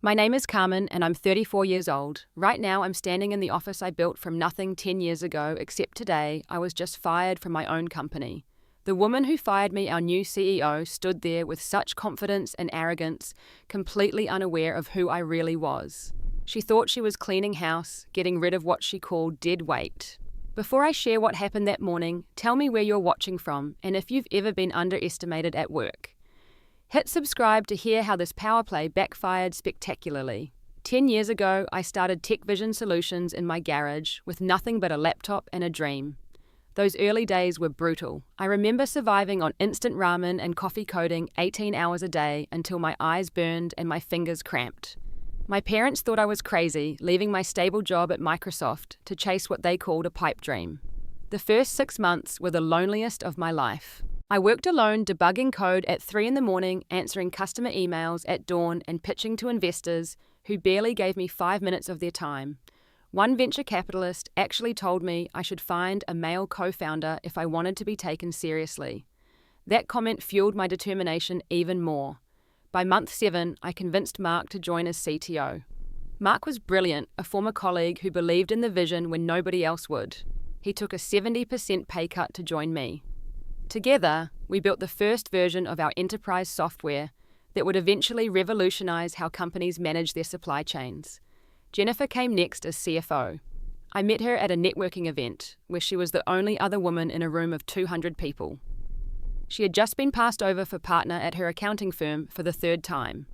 My name is Carmen and I'm 34 years old. Right now I'm standing in the office I built from nothing 10 years ago, except today I was just fired from my own company. The woman who fired me, our new CEO, stood there with such confidence and arrogance, completely unaware of who I really was. She thought she was cleaning house, getting rid of what she called dead weight. Before I share what happened that morning, tell me where you're watching from and if you've ever been underestimated at work. Hit subscribe to hear how this power play backfired spectacularly. 10 years ago, I started Tech Vision Solutions in my garage with nothing but a laptop and a dream. Those early days were brutal. I remember surviving on instant ramen and coffee coding 18 hours a day until my eyes burned and my fingers cramped. My parents thought I was crazy, leaving my stable job at Microsoft to chase what they called a pipe dream. The first 6 months were the loneliest of my life. I worked alone debugging code at 3 a.m, answering customer emails at dawn and pitching to investors who barely gave me 5 minutes of their time. One venture capitalist actually told me I should find a male co-founder if I wanted to be taken seriously. That comment fueled my determination even more. By month 7, I convinced Mark to join as CTO. Mark was brilliant, a former colleague who believed in the vision when nobody else would. He took a 70% pay cut to join me. Together, we built the first version of our enterprise software that would eventually revolutionize how companies manage their supply chains. Jennifer came next as CFO. I met her at a networking event where she was the only other woman in a room of 200 people. She had just been passed over for partner at her accounting firm for the 3rd time.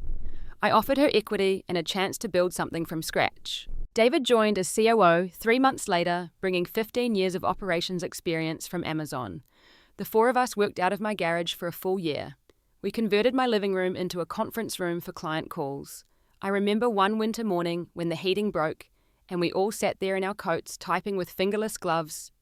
I offered her equity and a chance to build something from scratch. David joined as COO 3 months later, bringing 15 years of operations experience from Amazon. The 4 of us worked out of my garage for a full year. We converted my living room into a conference room for client calls. I remember one winter morning when the heating broke and we all sat there in our coats typing with fingerless gloves,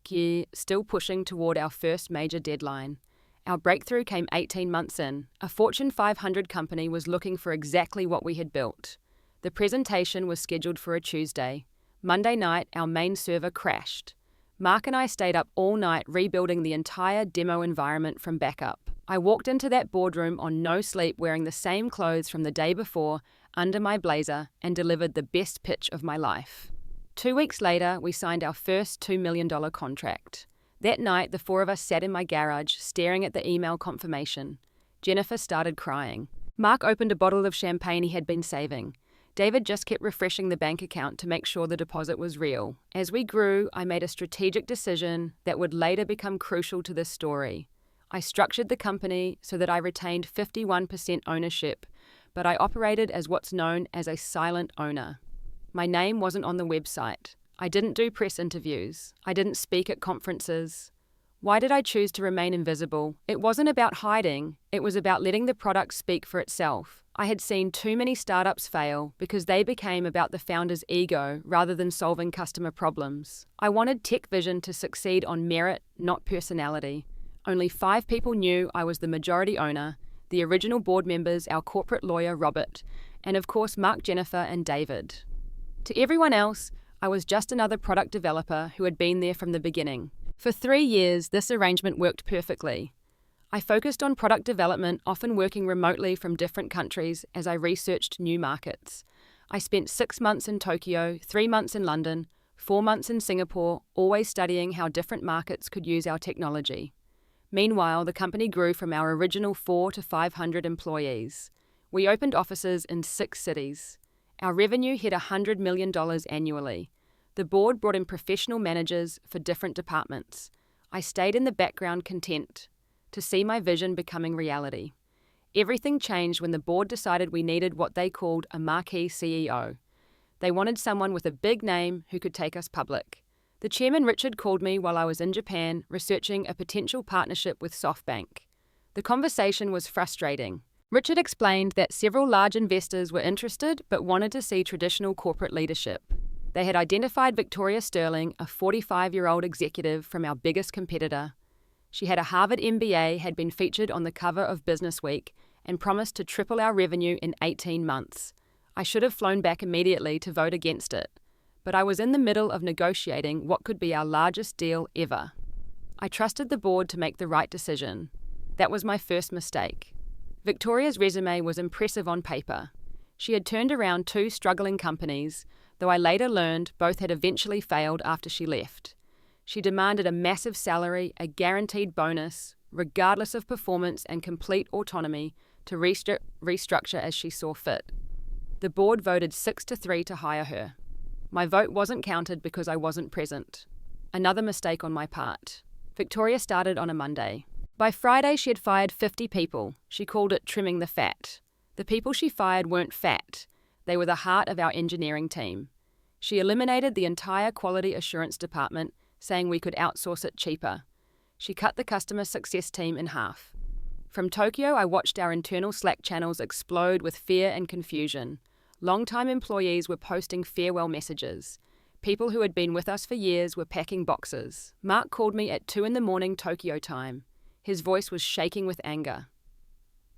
still pushing toward our first major deadline. Our breakthrough came 18 months in. A Fortune 500 company was looking for exactly what we had built. The presentation was scheduled for a Tuesday. Monday night, our main server crashed. Mark and I stayed up all night rebuilding the entire demo environment from backup. I walked into that boardroom on no sleep wearing the same clothes from the day before under my blazer and delivered the best pitch of my life. 2 weeks later, we signed our first $2 million contract. That night, the 4 of us sat in my garage staring at the email confirmation. Jennifer started crying. Mark opened a bottle of champagne he had been saving. David just kept refreshing the bank account to make sure the deposit was real. As we grew, I made a strategic decision that would later become crucial to this story. I structured the company so that I retained 51% ownership, but I operated as what's known as a silent owner. My name wasn't on the website. I didn't do press interviews. I didn't speak at conferences. Why did I choose to remain invisible? It wasn't about hiding. It was about letting the product speak for itself. I had seen too many startups fail because they became about the founder's ego rather than solving customer problems. I wanted Tech Vision to succeed on merit, not personality. Only 5 people knew I was the majority owner, the original board members, our corporate lawyer, Robert, and of course Mark, Jennifer, and David. To everyone else, I was just another product developer who had been there from the beginning. For 3 years, this arrangement worked perfectly. I focused on product development, often working remotely from different countries as I researched new markets. I spent 6 months in Tokyo, 3 months in London, 4 months in Singapore, always studying how different markets could use our technology. Meanwhile, the company grew from our original 4 to 500 employees. We opened offices in 6 cities. Our revenue hit $100 million annually. The board brought in professional managers for different departments. I stayed in the background content to see my vision becoming reality. Everything changed when the board decided we needed what they called a marquee CEO. They wanted someone with a big name who could take us public. The chairman, Richard, called me while I was in Japan researching a potential partnership with SoftBank. The conversation was frustrating. Richard explained that several large investors were interested but wanted to see traditional corporate leadership. They had identified Victoria Sterling, a 45-year-old executive from our biggest competitor. She had a Harvard MBA, had been featured on the cover of Businessweek, and promised to triple our revenue in 18 months. I should have flown back immediately to vote against it, but I was in the middle of negotiating what could be our largest deal ever. I trusted the board to make the right decision. That was my first mistake. Victoria's resume was impressive on paper. She had turned around two struggling companies, though I later learned both had eventually failed after she left. She demanded a massive salary, a guaranteed bonus, regardless of performance, and complete autonomy to restructure as she saw fit. The board voted 6-3 to hire her. My vote wasn't counted because I wasn't present. Another mistake on my part. Victoria started on a Monday. By Friday, she had fired 50 people. She called it trimming the fat. The people she fired weren't fat. They were the heart of our engineering team. She eliminated the entire quality assurance department, saying we could outsource it cheaper. She cut the customer success team in half. From Tokyo, I watched our internal Slack channels explode with fear and confusion. Long-time employees were posting farewell messages. People who had been with us for years were packing boxes. Mark called me at 2 a.m. Tokyo time. His voice was shaking with anger.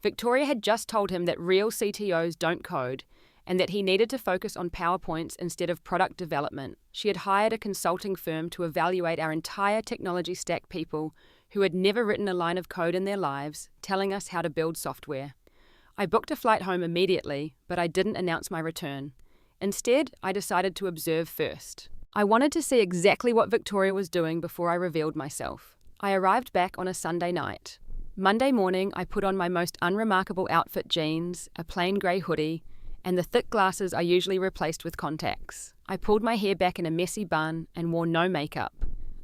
Victoria had just told him that real CTOs don't code and that he needed to focus on PowerPoints instead of product development. She had hired a consulting firm to evaluate our entire technology stack, people who had never written a line of code in their lives, telling us how to build software. I booked a flight home immediately, but I didn't announce my return. Instead, I decided to observe first. I wanted to see exactly what Victoria was doing before I revealed myself. I arrived back on a Sunday night. Monday morning, I put on my most unremarkable outfit, jeans, a plain grey hoodie, and the thick glasses I usually replaced with contacts. I pulled my hair back in a messy bun and wore no makeup.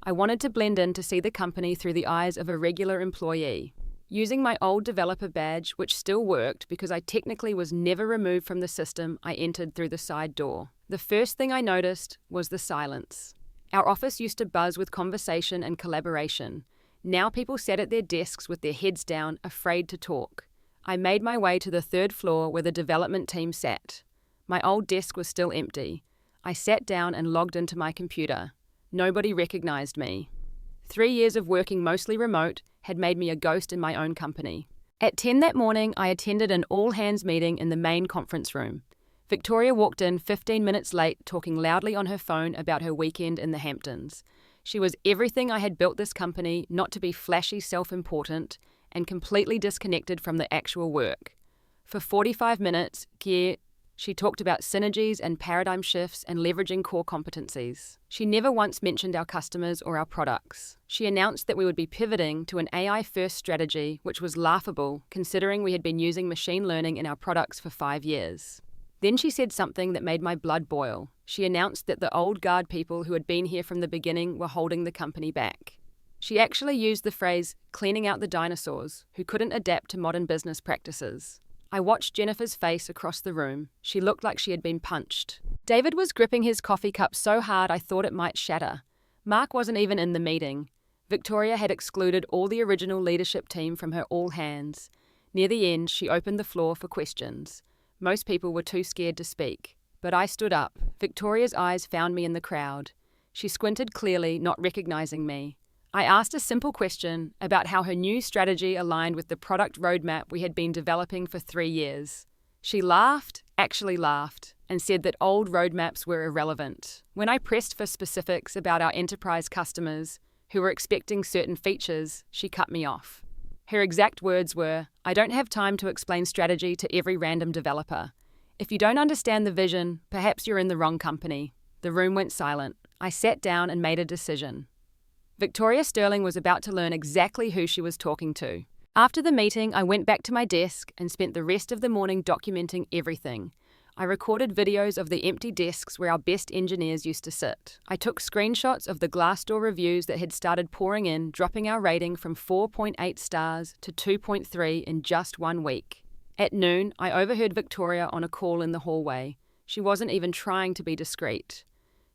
I wanted to blend in to see the company through the eyes of a regular employee. Using my old developer badge, which still worked because I technically was never removed from the system, I entered through the side door. The first thing I noticed was the silence. Our office used to buzz with conversation and collaboration. Now people sat at their desks with their heads down, afraid to talk. I made my way to the third floor where the development team sat. My old desk was still empty. I sat down and logged into my computer. Nobody recognized me. 3 years of working mostly remote had made me a ghost in my own company. At 10 that morning, I attended an all-hands meeting in the main conference room. Victoria walked in 15 minutes late, talking loudly on her phone about her weekend in the Hamptons. She was everything I had built this company not to be flashy, self-important, and completely disconnected from the actual work. For 45 minutes, she talked about synergies and paradigm shifts and leveraging core competencies. She never once mentioned our customers or our products. She announced that we would be pivoting to an AI-first strategy, which was laughable considering we had been using machine learning in our products for 5 years. Then she said something that made my blood boil. She announced that the old guard people who had been here from the beginning were holding the company back. She actually used the phrase, cleaning out the dinosaurs, who couldn't adapt to modern business practices. I watched Jennifer's face across the room. She looked like she had been punched. David was gripping his coffee cup so hard I thought it might shatter. Mark wasn't even in the meeting. Victoria had excluded all the original leadership team from her all hands. Near the end, she opened the floor for questions. Most people were too scared to speak. But I stood up. Victoria's eyes found me in the crowd. She squinted clearly, not recognizing me. I asked a simple question about how her new strategy aligned with the product roadmap we had been developing for 3 years. She laughed, actually laughed, and said that old roadmaps were irrelevant. When I pressed for specifics about our enterprise customers, who were expecting certain features, she cut me off. Her exact words were, "I don't have time to explain strategy to every random developer. If you don't understand the vision, perhaps you're in the wrong company." The room went silent. I sat down and made a decision. Victoria Sterling was about to learn exactly who she was talking to. After the meeting, I went back to my desk and spent the rest of the morning documenting everything. I recorded videos of the empty desks where our best engineers used to sit. I took screenshots of the Glassdoor reviews that had started pouring in, dropping our rating from 4.8 stars to 2.3 in just 1 week. At noon, I overheard Victoria on a call in the hallway. She wasn't even trying to be discreet.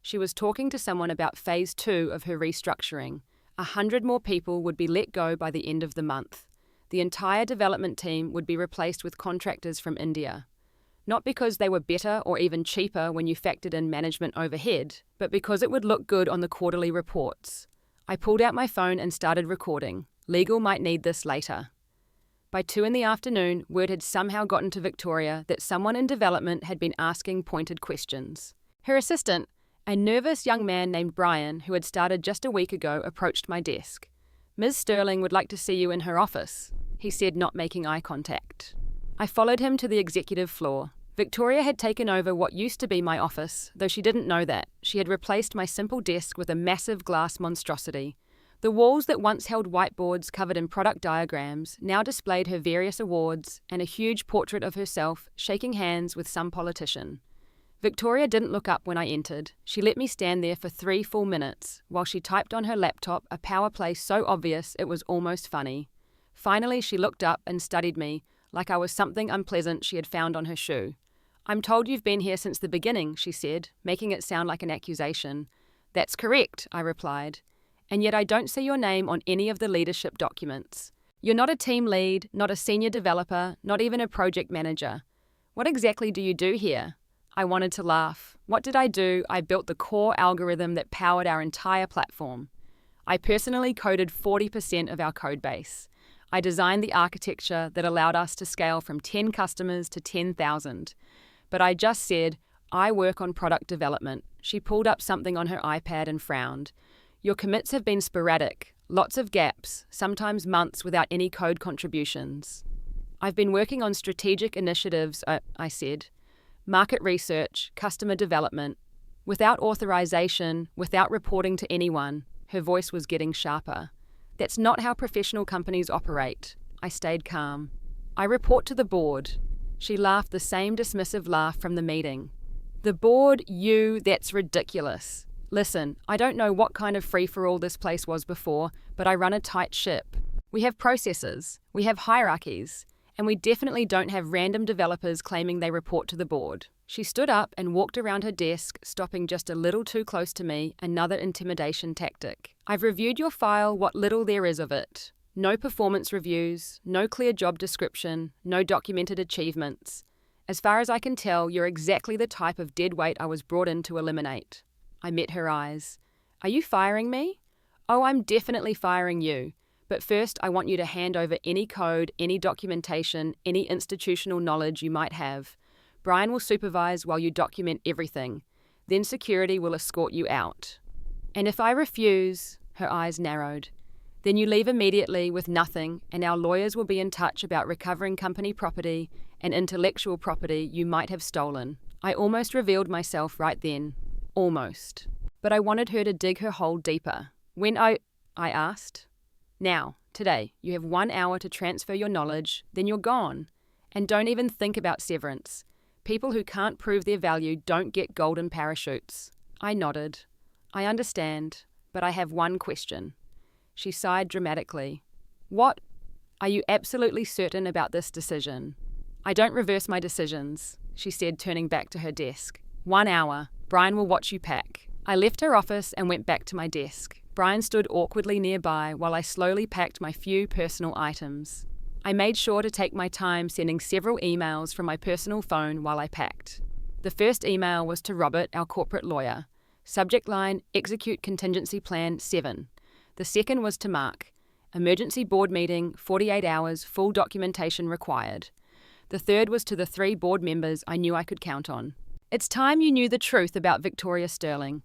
She was talking to someone about phase 2 of her restructuring. 100 more people would be let go by the end of the month. The entire development team would be replaced with contractors from India. Not because they were better or even cheaper when you factored in management overhead, but because it would look good on the quarterly reports. I pulled out my phone and started recording. Legal might need this later. By 2 p.m, word had somehow gotten to Victoria that someone in development had been asking pointed questions. Her assistant, a nervous young man named Brian, who had started just a week ago, approached my desk. "Ms. Sterling would like to see you in her office," he said, not making eye contact. I followed him to the executive floor. Victoria had taken over what used to be my office, though she didn't know that. She had replaced my simple desk with a massive glass monstrosity. The walls that once held whiteboards covered in product diagrams now displayed her various awards and a huge portrait of herself shaking hands with some politician. Victoria didn't look up when I entered. She let me stand there for 3 full minutes while she typed on her laptop a power play so obvious it was almost funny. Finally, she looked up and studied me like I was something unpleasant she had found on her shoe. "I'm told you've been here since the beginning," she said, making it sound like an accusation. "That's correct," I replied. "And yet I don't see your name on any of the leadership documents. You're not a team lead, not a senior developer, not even a project manager. What exactly do you do here?" I wanted to laugh. What did I do? I built the core algorithm that powered our entire platform. I personally coded 40% of our code base. I designed the architecture that allowed us to scale from 10 customers to 10,000. But I just said, "I work on product development." She pulled up something on her iPad and frowned. "Your commits have been sporadic, lots of gaps, sometimes months without any code contributions." "I've been working on strategic initiatives," I said. "Market research, customer development. Without authorization, without reporting to anyone." Her voice was getting sharper. "That's not how professional companies operate." I stayed calm. "I report to the board." She laughed the same dismissive laugh from the meeting. "The board, that's ridiculous. Listen, I don't know what kind of free-for-all this place was before, but I run a tight ship. We have processes, we have hierarchies, and we definitely don't have random developers claiming they report to the board." She stood up and walked around her desk, stopping just a little too close to me, another intimidation tactic. "I've reviewed your file, what little there is of it. No performance reviews, no clear job description, no documented achievements. As far as I can tell, you're exactly the type of dead weight I was brought in to eliminate." I met her eyes. "Are you firing me?" "Oh, I'm definitely firing you. But first, I want you to hand over any code, any documentation, any institutional knowledge you might have. Brian will supervise while you document everything. Then security will escort you out." "And if I refuse," her eyes narrowed, "then you leave immediately with nothing, and our lawyers will be in touch about recovering company property and intellectual property you might have stolen." I almost revealed myself right then. Almost. But I wanted her to dig her hole deeper. "When I asked. "Now, today, you have 1 hour to transfer your knowledge, then you're gone. And don't even think about severance. People who can't prove their value don't get golden parachutes." I nodded. "I understand, but I have one question." She sighed dramatically. "What? Are you absolutely certain about this decision?" "I don't reverse my decisions," she said, turning back to her desk. 1 hour. Brian will watch you pack." I left her office and went back to my desk. Brian stood awkwardly nearby while I slowly packed my few personal items. I made sure to take my time sending several emails from my personal phone while I packed. The first email was to Robert, our corporate lawyer. Subject line, Execute Contingency Plan 7. The second was to Mark. Emergency board meeting, 48 hours, full documentation required. The third was to the 3 board members I knew I could count on. It's time you knew the truth about Victoria Sterling.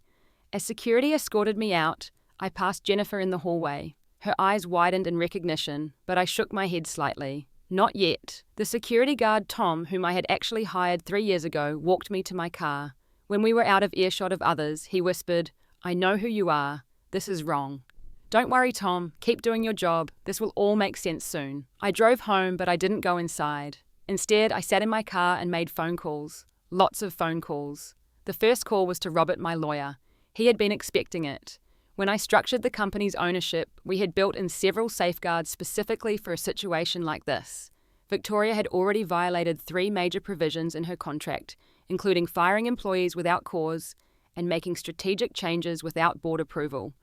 As security escorted me out, I passed Jennifer in the hallway. Her eyes widened in recognition, but I shook my head slightly. Not yet. The security guard Tom, whom I had actually hired 3 years ago, walked me to my car. When we were out of earshot of others, he whispered, "I know who you are. This is wrong." "Don't worry, Tom. Keep doing your job. This will all make sense soon." I drove home, but I didn't go inside. Instead, I sat in my car and made phone calls. Lots of phone calls. The first call was to Robert, my lawyer. He had been expecting it. When I structured the company's ownership, we had built in several safeguards specifically for a situation like this. Victoria had already violated 3 major provisions in her contract, including firing employees without cause and making strategic changes without board approval.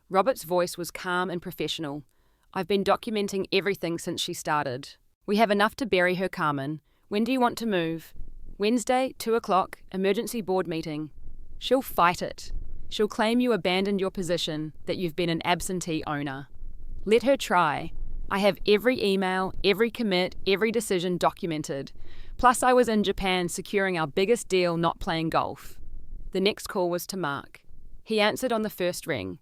Robert's voice was calm and professional. "I've been documenting everything since she started. We have enough to bury her, Carmen. When do you want to move?" "Wednesday, 2 o'clock, emergency board meeting." "She'll fight it. She'll claim you abandoned your position, that you've been an absentee owner." "Let her try. I have every email, every commit, every decision documented. Plus I was in Japan securing our biggest deal, not playing golf." The next call was to Mark. He answered on the first ring.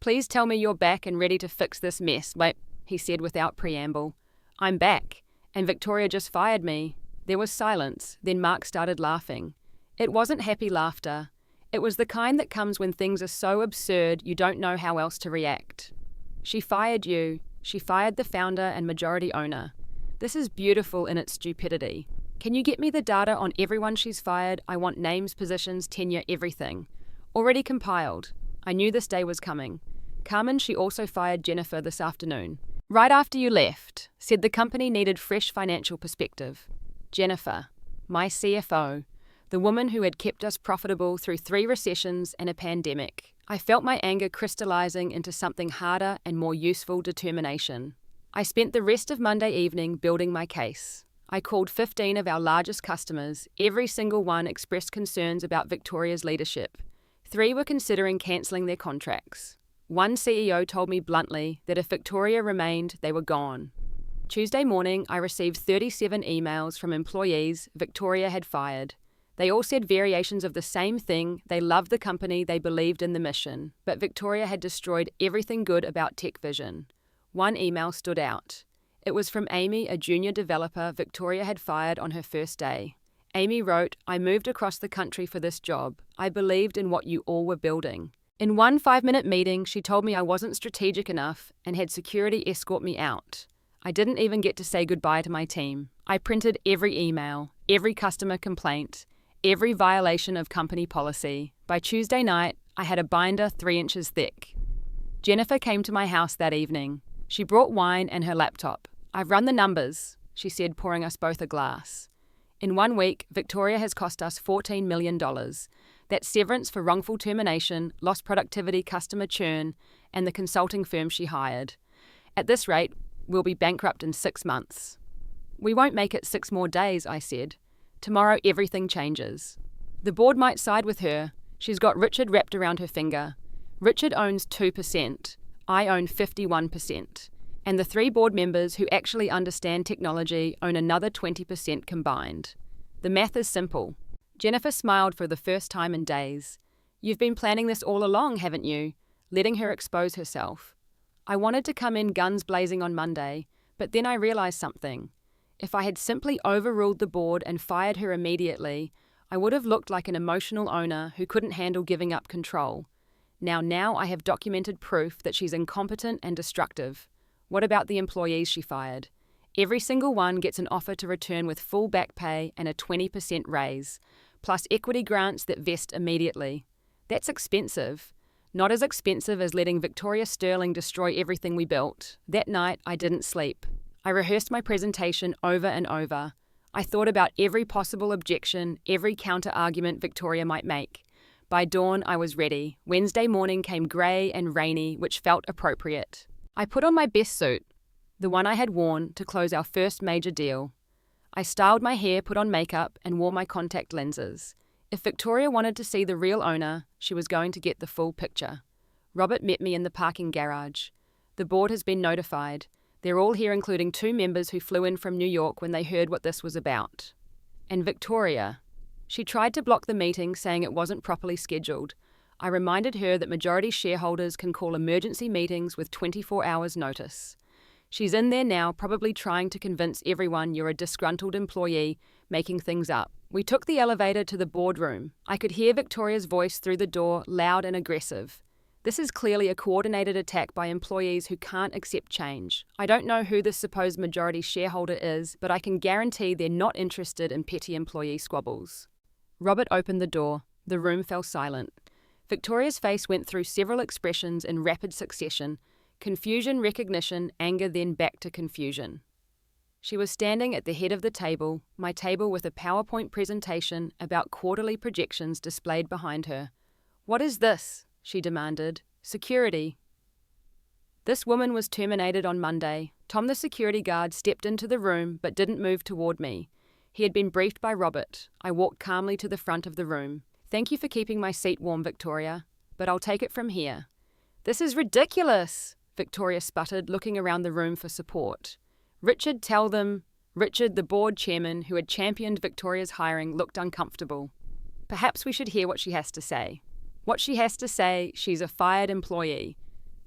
"Please tell me you're back and ready to fix this mess," he said without preamble. "I'm back, and Victoria just fired me." There was silence, then Mark started laughing. It wasn't happy laughter. It was the kind that comes when things are so absurd you don't know how else to react. She fired you. She fired the founder and majority owner. This is beautiful in its stupidity. Can you get me the data on everyone she's fired? I want names, positions, tenure, everything. Already compiled. I knew this day was coming. Carmen, she also fired Jennifer this afternoon. Right after you left, said the company needed fresh financial perspective. Jennifer, my CFO, the woman who had kept us profitable through 3 recessions and a pandemic. I felt my anger crystallizing into something harder and more useful: determination. I spent the rest of Monday evening building my case. I called 15 of our largest customers. Every single one expressed concerns about Victoria's leadership. 3 were considering cancelling their contracts. One CEO told me bluntly that if Victoria remained, they were gone. Tuesday morning, I received 37 emails from employees Victoria had fired. They all said variations of the same thing. They loved the company, they believed in the mission, but Victoria had destroyed everything good about TechVision. One email stood out. It was from Amy, a junior developer Victoria had fired on her first day. Amy wrote, "I moved across the country for this job. I believed in what you all were building." In one 5-minute meeting, she told me I wasn't strategic enough and had security escort me out. I didn't even get to say goodbye to my team. I printed every email, every customer complaint, every violation of company policy. By Tuesday night, I had a binder 3 inches thick. Jennifer came to my house that evening. She brought wine and her laptop. "I've run the numbers," she said, pouring us both a glass. In 1 week, Victoria has cost us $14 million. That's severance for wrongful termination, lost productivity, customer churn, and the consulting firm she hired. At this rate, we'll be bankrupt in 6 months. "We won't make it 6 more days," I said. "Tomorrow everything changes." The board might side with her. She's got Richard wrapped around her finger. Richard owns 2%. I own 51%. And the 3 board members who actually understand technology own another 20% combined. The math is simple. Jennifer smiled for the first time in days. "You've been planning this all along, haven't you?" Letting her expose herself. I wanted to come in guns blazing on Monday, but then I realized something. If I had simply overruled the board and fired her immediately, I would have looked like an emotional owner who couldn't handle giving up control. Now I have documented proof that she's incompetent and destructive. What about the employees she fired? Every single one gets an offer to return with full back pay and a 20% raise, plus equity grants that vest immediately. That's expensive. Not as expensive as letting Victoria Sterling destroy everything we built. That night, I didn't sleep. I rehearsed my presentation over and over. I thought about every possible objection, every counter-argument Victoria might make. By dawn, I was ready. Wednesday morning came grey and rainy, which felt appropriate. I put on my best suit, the one I had worn to close our first major deal. I styled my hair, put on makeup, and wore my contact lenses. If Victoria wanted to see the real owner, she was going to get the full picture. Robert met me in the parking garage. The board has been notified. They're all here, including 2 members who flew in from New York when they heard what this was about. And Victoria. She tried to block the meeting, saying it wasn't properly scheduled. I reminded her that majority shareholders can call emergency meetings with 24 hours notice. She's in there now, probably trying to convince everyone you're a disgruntled employee, making things up. We took the elevator to the boardroom. I could hear Victoria's voice through the door, loud and aggressive. This is clearly a coordinated attack by employees who can't accept change. I don't know who this supposed majority shareholder is, but I can guarantee they're not interested in petty employee squabbles. Robert opened the door. The room fell silent. Victoria's face went through several expressions in rapid succession. Confusion, recognition, anger, then back to confusion. She was standing at the head of the table, my table with a PowerPoint presentation about quarterly projections displayed behind her. "What is this?" she demanded. "Security." This woman was terminated on Monday. Tom, the security guard, stepped into the room but didn't move toward me. He had been briefed by Robert. I walked calmly to the front of the room. "Thank you for keeping my seat warm, Victoria, but I'll take it from here." "This is ridiculous," Victoria sputtered, looking around the room for support. "Richard, tell them." Richard, the board chairman who had championed Victoria's hiring, looked uncomfortable. "Perhaps we should hear what she has to say." "What she has to say, she's a fired employee."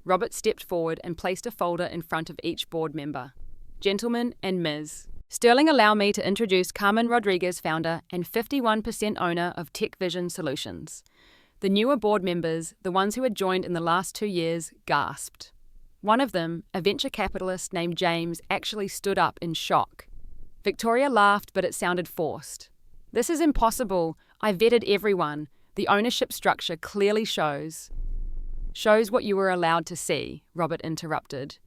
Robert stepped forward and placed a folder in front of each board member. "Gentlemen and Ms. Sterling, allow me to introduce Carmen Rodriguez, founder and 51% owner of TechVision Solutions. The newer board members, the ones who had joined in the last 2 years, gasped. One of them, a venture capitalist named James, actually stood up in shock. Victoria laughed, but it sounded forced. This is impossible. I vetted everyone. The ownership structure clearly shows what you were allowed to see, Robert interrupted.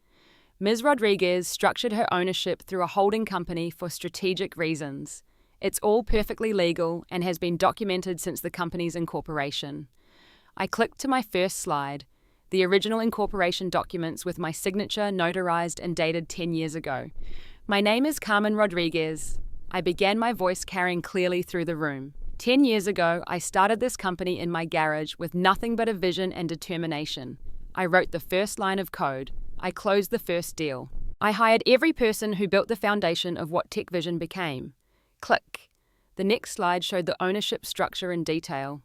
Ms. Rodriguez structured her ownership through a holding company for strategic reasons. It's all perfectly legal and has been documented since the company's incorporation. I clicked to my first slide, the original incorporation documents with my signature notarized and dated 10 years ago. My name is Carmen Rodriguez. I began, my voice carrying clearly through the room. 10 years ago, I started this company in my garage with nothing but a vision and determination. I wrote the first line of code. I closed the first deal. I hired every person who built the foundation of what TechVision became. Click. The next slide showed the ownership structure in detail.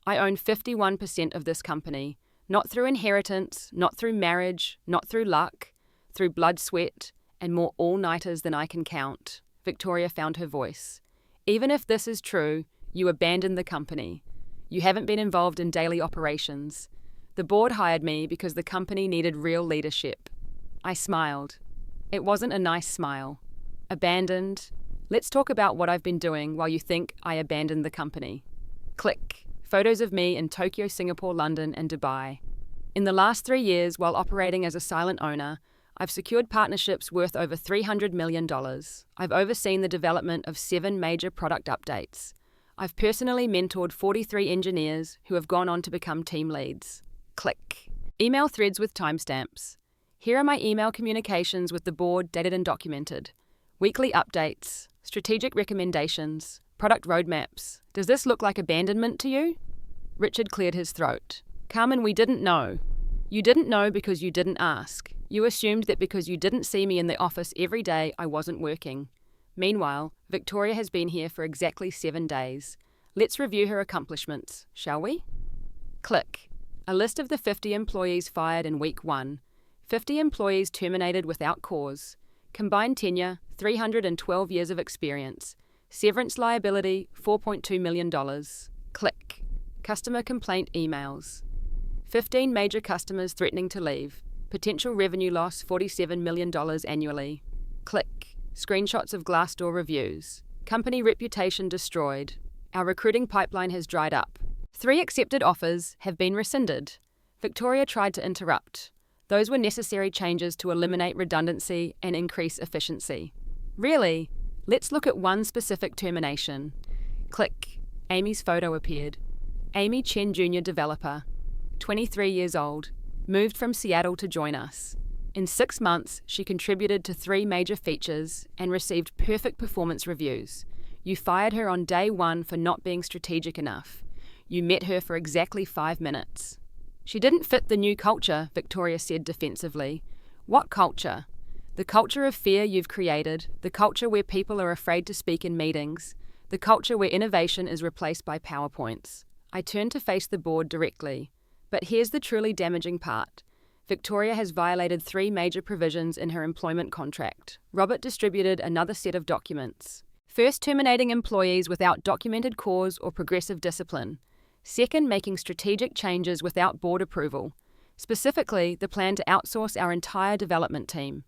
I own 51% of this company, not through inheritance, not through marriage, not through luck, through blood, sweat, and more all-nighters than I can count. Victoria found her voice. Even if this is true, you abandoned the company. You haven't been involved in daily operations. The board hired me because the company needed real leadership. I smiled. It wasn't a nice smile. Abandoned. Let's talk about what I've been doing while you think I abandoned the company. Click. Photos of me in Tokyo, Singapore, London, and Dubai. In the last 3 years, while operating as a silent owner, I've secured partnerships worth over $300 million. I've overseen the development of 7 major product updates. I've personally mentored 43 engineers who have gone on to become team leads. Click. Email threads with timestamps. Here are my email communications with the board, dated and documented. Weekly updates, strategic recommendations, product roadmaps. Does this look like abandonment to you? Richard cleared his throat. Carmen, we didn't know. You didn't know because you didn't ask. You assumed that because you didn't see me in the office every day, I wasn't working. Meanwhile, Victoria has been here for exactly 7 days. Let's review her accomplishments, shall we? Click. A list of the 50 employees fired in week 1. 50 employees terminated without cause. Combined tenure, 312 years of experience. Severance liability, $4.2 million. Click. Customer complaint emails. 15 major customers threatening to leave. Potential revenue loss, $47 million annually. Click. Screenshots of Glassdoor reviews. Company reputation destroyed. Our recruiting pipeline has dried up. 3 accepted offers have been rescinded. Victoria tried to interrupt. Those were necessary changes to eliminate redundancy and increase efficiency. Really? Let's look at one specific termination. Click. Amy's photo appeared. Amy Chen, Jr. developer, 23 years old, moved from Seattle to join us. In 6 months, she contributed to 3 major features and received perfect performance reviews. You fired her on day 1 for not being strategic enough. You met her for exactly 5 minutes. She didn't fit the new culture, Victoria said defensively. What culture? The culture of fear you've created, the culture where people are afraid to speak in meetings, the culture where innovation is replaced by PowerPoints. I turned to face the board directly. But here's the truly damaging part. Victoria has violated 3 major provisions in her employment contract. Robert distributed another set of documents. First, terminating employees without documented cause or progressive discipline. Second, making strategic changes without board approval. Specifically, the plan to outsource our entire development team.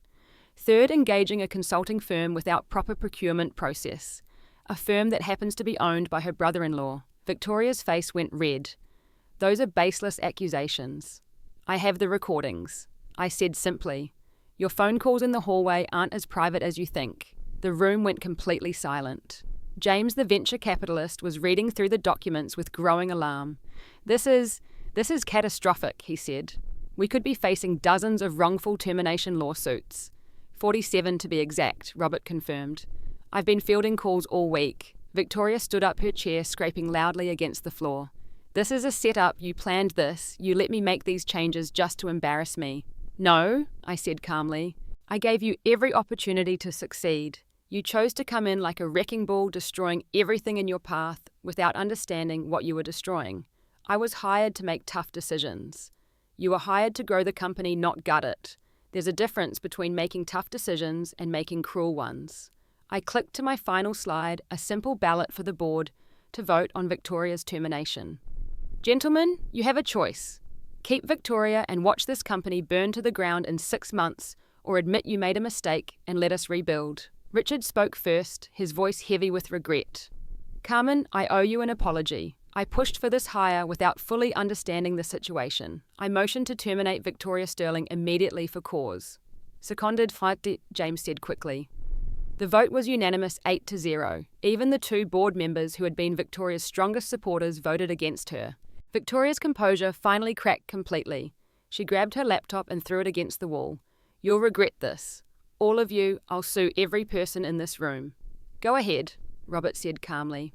Third, engaging a consulting firm without proper procurement process. A firm that happens to be owned by her brother-in-law. Victoria's face went red. Those are baseless accusations. I have the recordings. I said simply, your phone calls in the hallway aren't as private as you think. The room went completely silent. James, the venture capitalist, was reading through the documents with growing alarm. This is catastrophic, he said. We could be facing dozens of wrongful termination lawsuits. 47 to be exact, Robert confirmed. I've been fielding calls all week. Victoria stood up her chair, scraping loudly against the floor. This is a setup. You planned this. You let me make these changes just to embarrass me. No, I said calmly. I gave you every opportunity to succeed. You chose to come in like a wrecking ball, destroying everything in your path without understanding what you were destroying. I was hired to make tough decisions. You were hired to grow the company, not gut it. There's a difference between making tough decisions and making cruel ones. I clicked to my final slide, a simple ballot for the board to vote on Victoria's termination. Gentlemen, you have a choice. Keep Victoria and watch this company burn to the ground in 6 months, or admit you made a mistake and let us rebuild. Richard spoke first, his voice heavy with regret. Carmen, I owe you an apology. I pushed for this hire without fully understanding the situation. I motioned to terminate Victoria Sterling immediately for cause. Seconded, James said quickly. The vote was unanimous 8-0. Even the 2 board members who had been Victoria's strongest supporters voted against her. Victoria's composure finally cracked completely. She grabbed her laptop and threw it against the wall. You'll regret this. All of you, I'll sue every person in this room. Go ahead, Robert said calmly.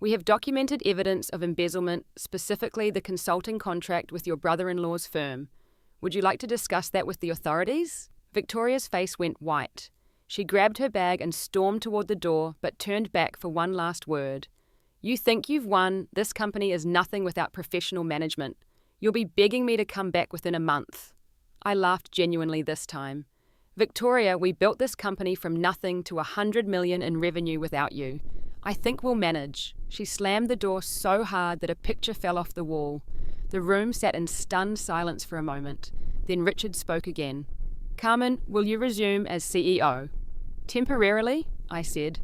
We have documented evidence of embezzlement, specifically the consulting contract with your brother-in-law's firm. Would you like to discuss that with the authorities? Victoria's face went white. She grabbed her bag and stormed toward the door, but turned back for one last word. You think you've won? This company is nothing without professional management. You'll be begging me to come back within a month. I laughed genuinely this time. Victoria, we built this company from nothing to $100 million in revenue without you. I think we'll manage. She slammed the door so hard that a picture fell off the wall. The room sat in stunned silence for a moment. Then Richard spoke again. Carmen, will you resume as CEO? Temporarily, I said,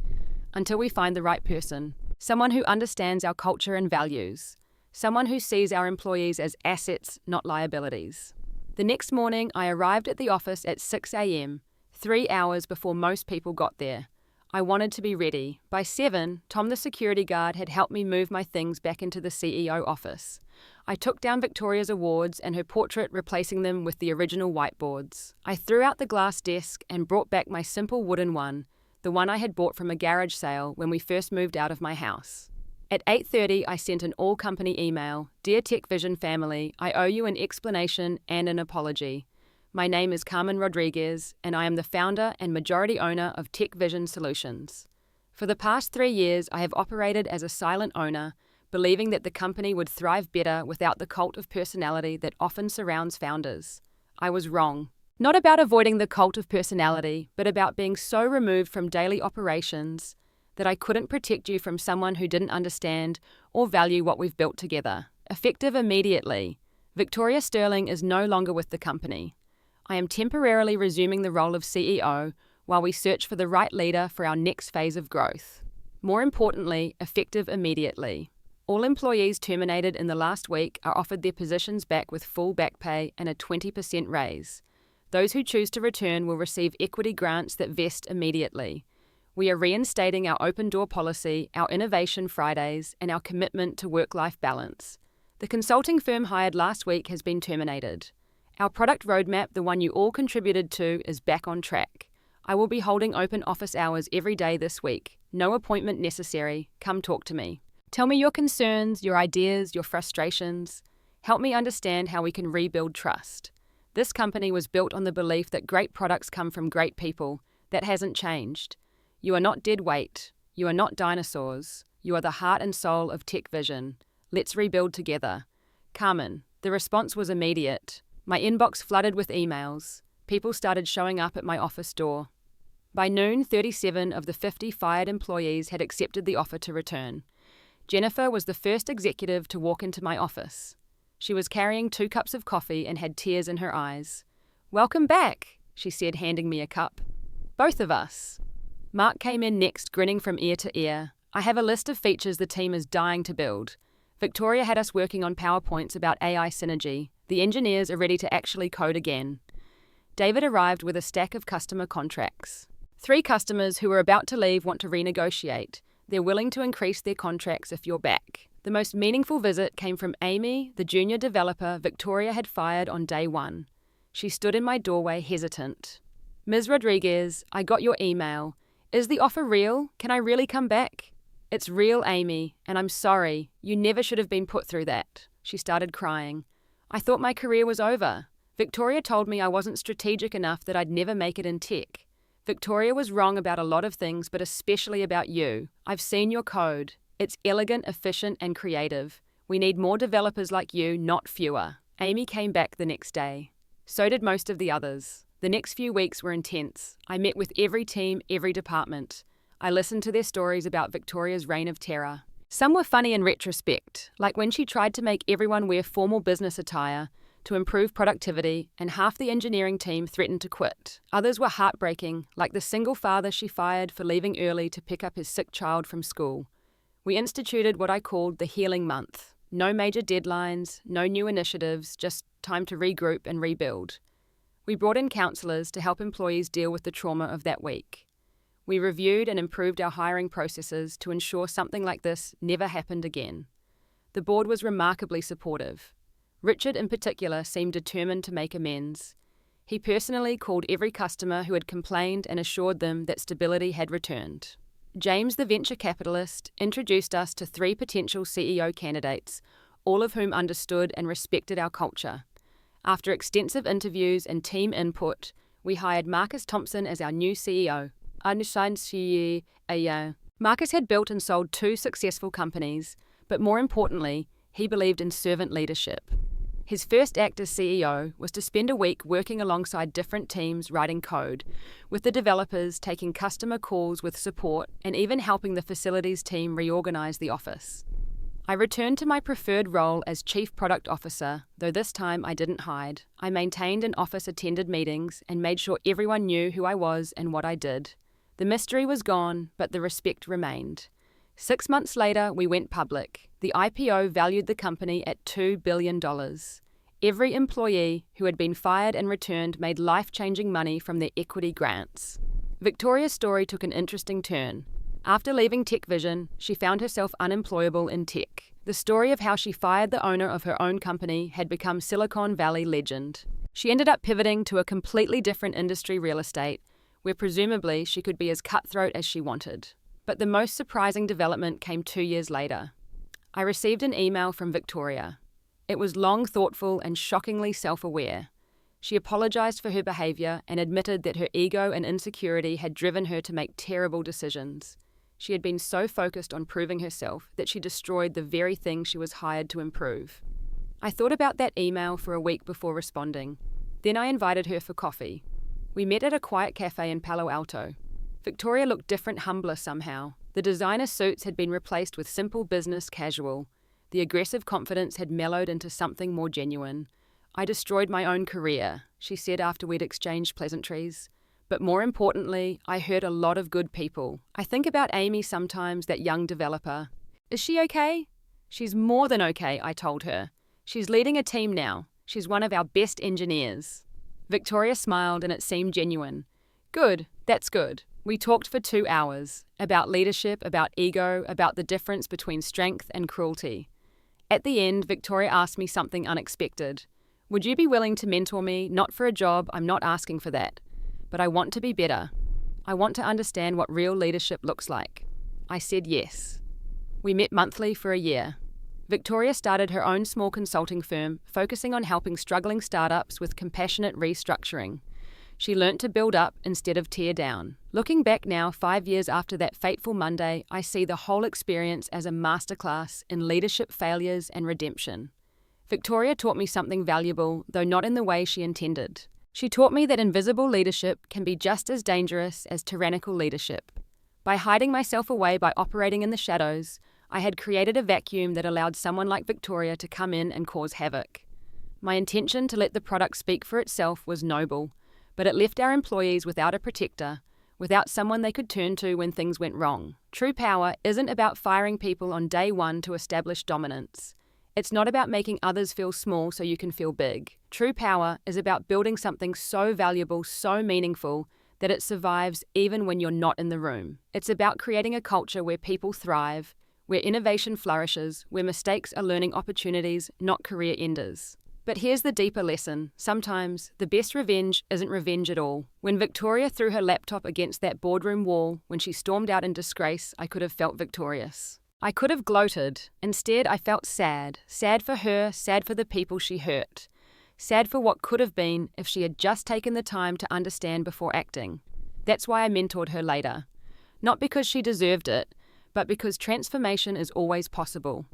until we find the right person. Someone who understands our culture and values. Someone who sees our employees as assets, not liabilities. The next morning, I arrived at the office at 6 a.m., 3 hours before most people got there. I wanted to be ready. By 7, Tom the security guard had helped me move my things back into the CEO office. I took down Victoria's awards and her portrait, replacing them with the original whiteboards. I threw out the glass desk and brought back my simple wooden one, the one I had bought from a garage sale when we first moved out of my house. At 8:30, I sent an all-company email. Dear TechVision family, I owe you an explanation and an apology. My name is Carmen Rodriguez, and I am the founder and majority owner of TechVision Solutions. For the past 3 years, I have operated as a silent owner, believing that the company would thrive better without the cult of personality that often surrounds founders. I was wrong. Not about avoiding the cult of personality, but about being so removed from daily operations that I couldn't protect you from someone who didn't understand or value what we've built together. Effective immediately. Victoria Sterling is no longer with the company. I am temporarily resuming the role of CEO while we search for the right leader for our next phase of growth. More importantly, effective immediately. All employees terminated in the last week are offered their positions back with full back pay and a 20% raise. Those who choose to return will receive equity grants that vest immediately. We are reinstating our open door policy, our Innovation Fridays, and our commitment to work-life balance. The consulting firm hired last week has been terminated. Our product roadmap, the one you all contributed to, is back on track. I will be holding open office hours every day this week. No appointment necessary. Come talk to me. Tell me your concerns, your ideas, your frustrations. Help me understand how we can rebuild trust. This company was built on the belief that great products come from great people. That hasn't changed. You are not dead weight. You are not dinosaurs. You are the heart and soul of TechVision. Let's rebuild together. Carmen. The response was immediate. My inbox flooded with emails. People started showing up at my office door. By noon, 37 of the 50 fired employees had accepted the offer to return. Jennifer was the first executive to walk into my office. She was carrying 2 cups of coffee and had tears in her eyes. Welcome back, she said, handing me a cup. Both of us. Mark came in next, grinning from ear to ear. I have a list of features the team is dying to build. Victoria had us working on PowerPoints about AI synergy. The engineers are ready to actually code again. David arrived with a stack of customer contracts. 3 customers who are about to leave want to renegotiate. They're willing to increase their contracts if you're back. The most meaningful visit came from Amy, the junior developer Victoria had fired on day 1. She stood in my doorway hesitant. Ms. Rodriguez, I got your email. Is the offer real? Can I really come back? It's real, Amy, and I'm sorry. You never should have been put through that. She started crying. I thought my career was over. Victoria told me I wasn't strategic enough, that I'd never make it in tech. Victoria was wrong about a lot of things, but especially about you. I've seen your code. It's elegant, efficient, and creative. We need more developers like you, not fewer. Amy came back the next day. So did most of the others. The next few weeks were intense. I met with every team, every department. I listened to their stories about Victoria's reign of terror. Some were funny in retrospect, like when she tried to make everyone wear formal business attire to improve productivity and half the engineering team threatened to quit. Others were heartbreaking, like the single father she fired for leaving early to pick up his sick child from school. We instituted what I called the Healing Month. No major deadlines, no new initiatives, just time to regroup and rebuild. We brought in counsellors to help employees deal with the trauma of that week. We reviewed and improved our hiring processes to ensure something like this never happened again. The board was remarkably supportive. Richard, in particular, seemed determined to make amends. He personally called every customer who had complained and assured them that stability had returned. James, the venture capitalist, introduced us to 3 potential CEO candidates, all of whom understood and respected our culture. After extensive interviews and team input, we hired Marcus Thompson as our new CEO. Marcus had built and sold 2 successful companies, but more importantly, he believed in servant leadership. His first act as CEO was to spend a week working alongside different teams writing code, with the developers taking customer calls with support and even helping the facilities team reorganize the office. I returned to my preferred role as Chief Product Officer, though this time I didn't hide. I maintained and office-attended meetings and made sure everyone knew who I was and what I did. The mystery was gone, but the respect remained. 6 months later, we went public. The IPO valued the company at $2 billion. Every employee who had been fired and returned made life-changing money from their equity grants. Victoria's story took an interesting turn. After leaving TechVision, she found herself unemployable in tech. The story of how she fired the owner of her own company had become Silicon Valley legend. She ended up pivoting to a completely different industry, real estate, where presumably she could be as cutthroat as she wanted. But the most surprising development came 2 years later. I received an email from Victoria. It was long, thoughtful, and shockingly self-aware. She apologized for her behavior and admitted that her ego and insecurity had driven her to make terrible decisions. She had been so focused on proving herself that she destroyed the very thing she was hired to improve. I thought about that email for a week before responding. Then I invited her for coffee. We met at a quiet cafe in Palo Alto. Victoria looked different, humbler somehow. The designer suits had been replaced with simple business casual. The aggressive confidence had mellowed into something more genuine. I destroyed my own career, she said after we'd exchanged pleasantries. But more importantly, I hurt a lot of good people. I think about Amy sometimes, that young developer. Is she okay? She's more than okay, I told her. She's leading a team now. She's one of our best engineers. Victoria smiled and it seemed genuine. Good, that's good. We talked for 2 hours, about leadership, about ego, about the difference between strength and cruelty. At the end, Victoria asked me something unexpected. Would you be willing to mentor me? Not for a job, I'm not asking for that. But I want to be better. I want to understand what real leadership looks like. I said yes. We met monthly for a year. Victoria started her own small consulting firm, focusing on helping struggling startups with compassionate restructuring. She learnt to build up instead of tear down. Looking back now, 5 years after that fateful Monday, I see the whole experience as a masterclass in leadership failures and redemption. Victoria taught me something valuable, though not in the way she intended. She taught me that invisible leadership can be just as dangerous as tyrannical leadership. By hiding myself away, by operating in the shadows, I had created a vacuum that allowed someone like Victoria to come in and cause havoc. My intention to let the product speak for itself was noble, but it left our employees without a protector, without someone they could turn to when things went wrong. True power isn't about firing people on day one to establish dominance. It's not about making others feel small so you can feel big. True power is about building something so valuable, so meaningful, that it survives even when you're not in the room. It's about creating a culture where people thrive, where innovation flourishes, where mistakes are learning opportunities, not career enders. But here's the deeper lesson. Sometimes, the best revenge isn't revenge at all. When Victoria threw her laptop against that boardroom wall, when she stormed out in disgrace, I could have felt victorious. I could have gloated. Instead, I felt sad. Sad for her, sad for the people she hurt. Sad for what could have been if she had just taken the time to understand before acting. That's why I mentored her later. Not because she deserved it, but because transformation is always possible.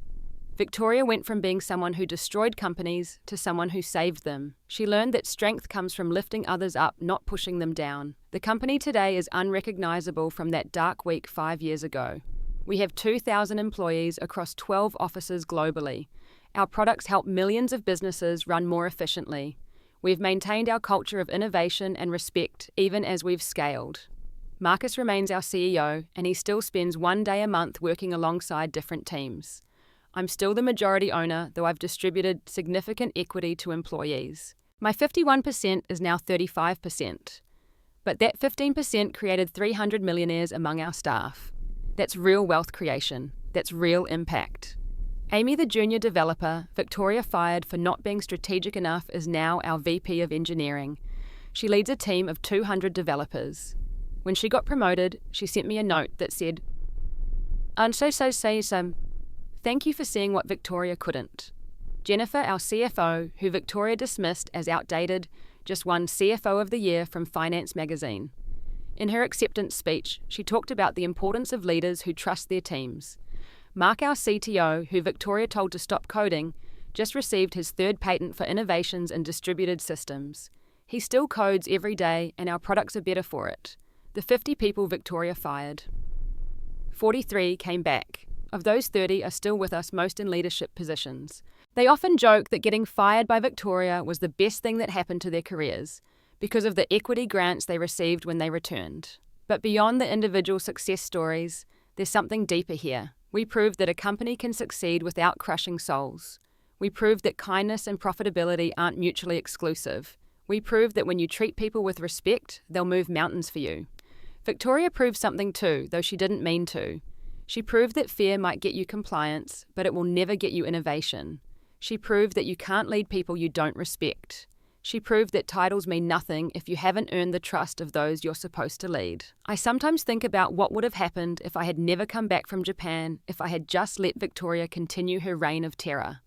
Victoria went from being someone who destroyed companies to someone who saved them. She learned that strength comes from lifting others up, not pushing them down. The company today is unrecognizable from that dark week 5 years ago. We have 2,000 employees across 12 offices globally. Our products help millions of businesses run more efficiently. We've maintained our culture of innovation and respect even as we've scaled. Marcus remains our CEO, and he still spends 1 day a month working alongside different teams. I'm still the majority owner, though I've distributed significant equity to employees. My 51% is now 35%. But that 15% created 300 millionaires among our staff. That's real wealth creation. That's real impact. Amy, the junior developer Victoria fired for not being strategic enough, is now our VP of engineering. She leads a team of 200 developers. When she got promoted, she sent me a note that said, thank you for seeing what Victoria couldn't. Jennifer, our CFO, who Victoria dismissed as outdated, just won CFO of the Year from Finance magazine. In her acceptance speech, she talked about the importance of leaders who trust their teams. Mark, our CTO, who Victoria told to stop coding, just received his 3rd patent for innovations in distributed systems. He still codes every day, and our products are better for it. The 50 people Victoria fired, 43 came back. Of those, 30 are still with us, most in leadership positions. They often joke that getting fired by Victoria was the best thing that happened to their careers, because of the equity grants they received when they returned. But beyond the individual success stories, there's something deeper here. We proved that a company can succeed without crushing souls. We proved that kindness and profitability aren't mutually exclusive. We proved that when you treat people with respect, they'll move mountains for you. Victoria proved something too, though she didn't mean to. She proved that fear might get you compliance, but it will never get you innovation. She proved that you can't lead people you don't respect. She proved that titles mean nothing if you haven't earned the trust of those you're supposed to lead. I sometimes think about what would have happened if I had never come back from Japan, if I had just let Victoria continue her reign of terror.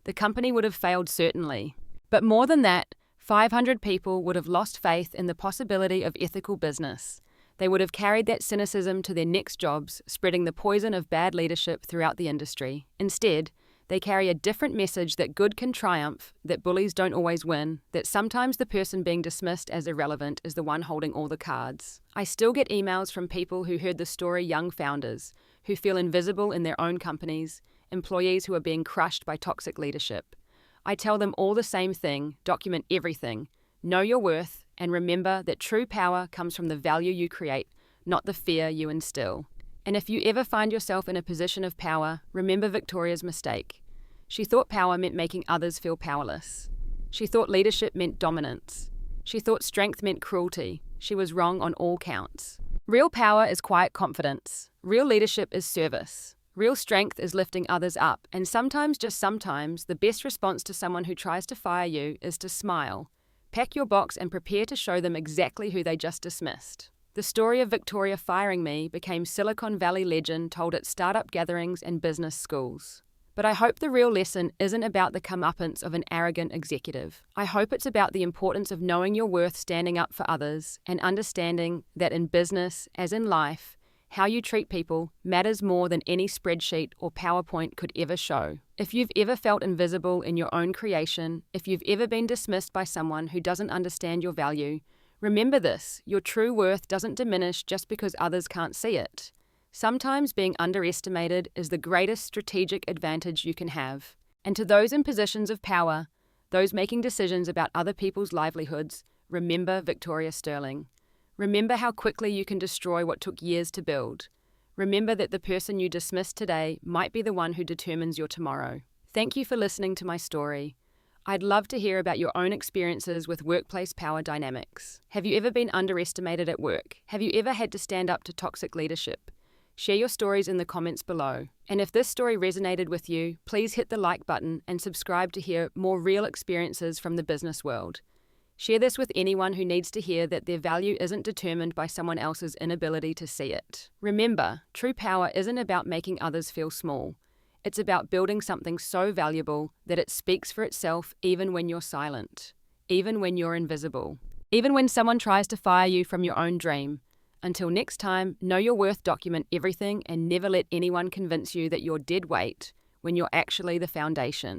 The company would have failed, certainly. But more than that, 500 people would have lost faith in the possibility of ethical business. They would have carried that cynicism to their next jobs, spreading the poison of bad leadership throughout the industry. Instead, they carry a different message that good can triumph, that bullies don't always win, that sometimes the person being dismissed as irrelevant is the one holding all the cards. I still get emails from people who heard the story, young founders, who feel invisible in their own companies, employees who are being crushed by toxic leadership. I tell them all the same thing: document everything, know your worth, and remember that true power comes from the value you create, not the fear you instill. And if you ever find yourself in a position of power, remember Victoria's mistake. She thought power meant making others feel powerless. She thought leadership meant dominance. She thought strength meant cruelty. She was wrong on all counts. Real power is quiet confidence. Real leadership is service. Real strength is lifting others up. And sometimes, just sometimes, the best response to someone who tries to fire you is to smile. Pack your box and prepare to show them exactly who they just dismissed. The story of Victoria firing me became Silicon Valley legend told at startup gatherings and business schools. But I hope the real lesson isn't about the comeuppance of an arrogant executive. I hope it's about the importance of knowing your worth, standing up for others, and understanding that in business, as in life, how you treat people matters more than any spreadsheet or PowerPoint could ever show. If you've ever felt invisible in your own creation, if you've ever been dismissed by someone who doesn't understand your value, remember this: your true worth doesn't diminish just because others can't see it. Sometimes being underestimated is the greatest strategic advantage you can have. And to those in positions of power, those making decisions about other people's livelihoods, remember Victoria Sterling. Remember how quickly you can destroy what took years to build. Remember that the person you dismissed today might be the one who determines your tomorrow. Thank you for listening to my story. I'd love to hear about your own experiences with workplace power dynamics. Have you ever been underestimated at work? Have you ever had to stand up to toxic leadership? Share your stories in the comments below. And if this story resonated with you, please hit the like button and subscribe to hear more real experiences from the business world. Share this with anyone who needs to hear that their value isn't determined by someone else's inability to see it. Remember, true power isn't about making others feel small. It's about building something so valuable that it speaks for itself even when you're silent, even when you're invisible, even when someone tries to fire you from your own dream. Until next time, know your worth, document everything, and never let anyone convince you that you're dead weight when you're actually the foundation.